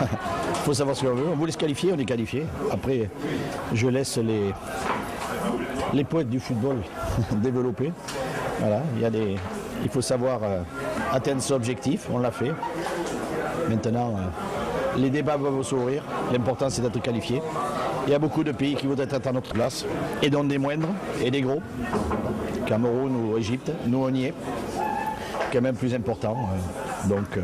Il faut savoir ce qu'on veut. On voulait se qualifier, on est qualifié. Après, je laisse les poètes du football développer. Voilà, il faut savoir atteindre cet objectif, on l'a fait. Maintenant, les débats vont s'ouvrir. L'important, c'est d'être qualifié. Il y a beaucoup de pays qui voudraient être à notre place, et dont des moindres et des gros. Cameroun ou Égypte, nous on y est. Quand même plus important. Donc,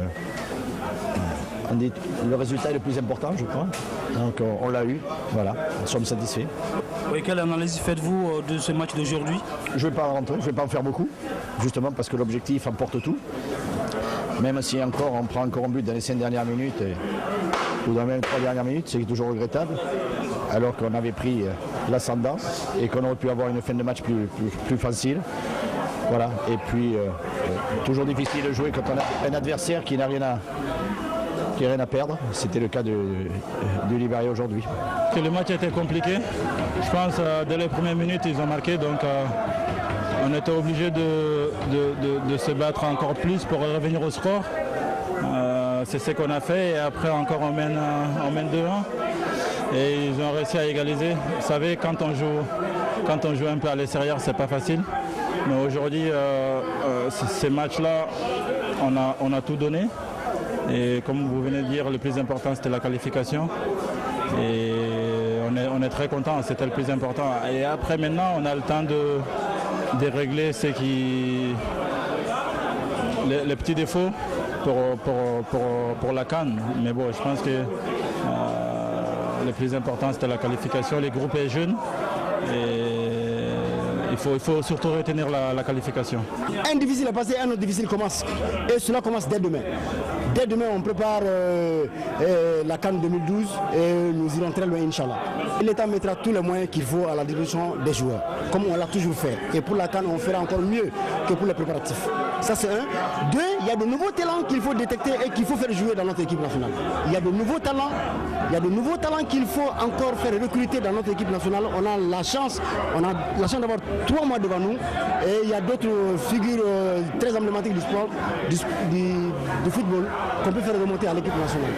le résultat est le plus important, je crois. Donc, on l'a eu. Voilà, nous sommes satisfaits. Oui, quelle analyse faites-vous de ce match d'aujourd'hui? Je ne vais pas rentrer, je ne vais pas en faire beaucoup, justement parce que l'objectif emporte tout. Même si on prend encore un but dans les 5 dernières minutes ou dans les 3 dernières minutes, c'est toujours regrettable. Alors qu'on avait pris l'ascendant et qu'on aurait pu avoir une fin de match plus facile. Voilà. Et puis, toujours difficile de jouer quand on a un adversaire qui n'a rien à perdre. C'était le cas de Libéria aujourd'hui. Le match était compliqué. Je pense dès les premières minutes, ils ont marqué. Donc, on était obligé de se battre encore plus pour revenir au score. C'est ce qu'on a fait. Et après, encore, on mène 2-1. Et ils ont réussi à égaliser. Vous savez, quand on joue un peu à l'extérieur, c'est pas facile. Mais aujourd'hui, ces matchs-là, on a tout donné. Et comme vous venez de dire, le plus important, c'était la qualification. Et on est très content, c'était le plus important. Et après, maintenant, on a le temps de régler les petits défauts pour la CAN. Mais bon, je pense que le plus important, c'était la qualification. Les groupes est jeunes. Et il faut surtout retenir la qualification. Un difficile est passé, un autre difficile commence. Et cela commence dès demain. Dès demain, on prépare la CAN 2012 et nous irons très loin, Inch'Allah. L'État mettra tous les moyens qu'il faut à la disposition des joueurs, comme on l'a toujours fait. Et pour la CAN, on fera encore mieux que pour les préparatifs. Ça, c'est un. Deux, il y a de nouveaux talents qu'il faut détecter et qu'il faut faire jouer dans notre équipe nationale. Il y a de nouveaux talents qu'il faut encore faire recruter dans notre équipe nationale. On a la chance d'avoir 3 mois devant nous. Et il y a d'autres figures très emblématiques du sport, du football, qu'on peut faire remonter à l'équipe nationale.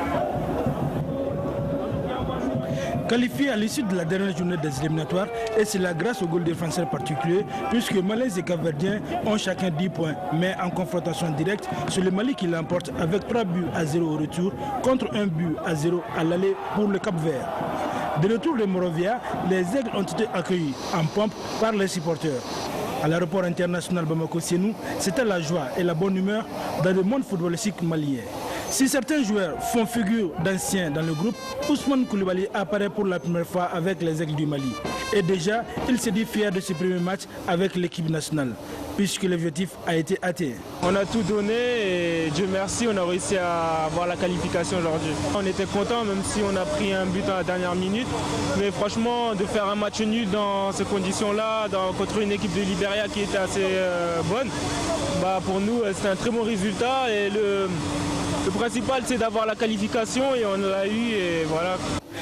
Qualifié à l'issue de la dernière journée des éliminatoires, et c'est la grâce au goal défenseur particulier, puisque Malaise et Cap-Verdiens ont chacun 10 points. Mais en confrontation directe, c'est le Mali qui l'emporte avec 3-0 au retour, contre 1-0 à l'aller pour le Cap-Vert. De retour de Morovia, les Aigles ont été accueillis en pompe par les supporters. À l'aéroport international Bamako-Sienou, c'était la joie et la bonne humeur dans le monde footballistique malien. Si certains joueurs font figure d'anciens dans le groupe, Ousmane Koulibaly apparaît pour la première fois avec les Aigles du Mali. Et déjà, il se dit fier de ce premier match avec l'équipe nationale, puisque l'objectif a été atteint. On a tout donné et Dieu merci, on a réussi à avoir la qualification aujourd'hui. On était content même si on a pris un but à la dernière minute. Mais franchement, de faire un match nul dans ces conditions-là, contre une équipe de Libéria qui était assez bonne, pour nous, c'est un très bon résultat. Et le principal, c'est d'avoir la qualification et on l'a eu et voilà.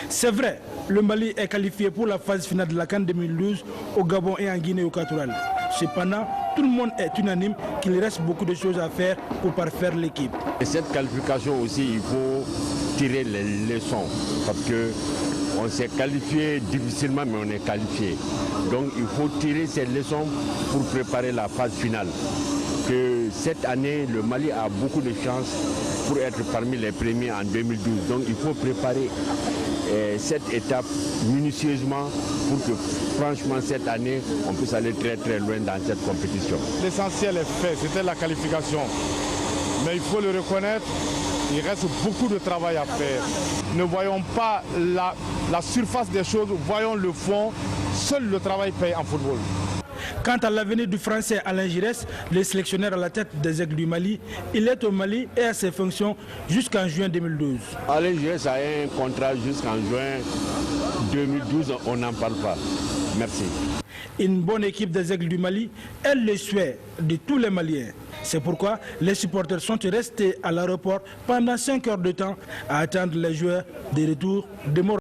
C'est vrai, le Mali est qualifié pour la phase finale de la CAN 2012 au Gabon et en Guinée équatoriale. Cependant, tout le monde est unanime qu'il reste beaucoup de choses à faire pour parfaire l'équipe. Et cette qualification aussi, il faut tirer les leçons parce qu'on s'est qualifié difficilement, mais on est qualifié. Donc il faut tirer ces leçons pour préparer la phase finale. Que cette année, le Mali a beaucoup de chances pour être parmi les premiers en 2012. Donc il faut préparer cette étape minutieusement pour que franchement cette année, on puisse aller très très loin dans cette compétition. L'essentiel est fait, c'était la qualification. Mais il faut le reconnaître, il reste beaucoup de travail à faire. Ne voyons pas la surface des choses, voyons le fond. Seul le travail paye en football. Quant à l'avenir du Français Alain Giresse, le sélectionneur à la tête des Aigles du Mali, il est au Mali et à ses fonctions jusqu'en juin 2012. Alain Giresse a un contrat jusqu'en juin 2012, on n'en parle pas. Merci. Une bonne équipe des Aigles du Mali est le souhait de tous les Maliens. C'est pourquoi les supporters sont restés à l'aéroport pendant 5 heures de temps à attendre les joueurs de retour de Morovia.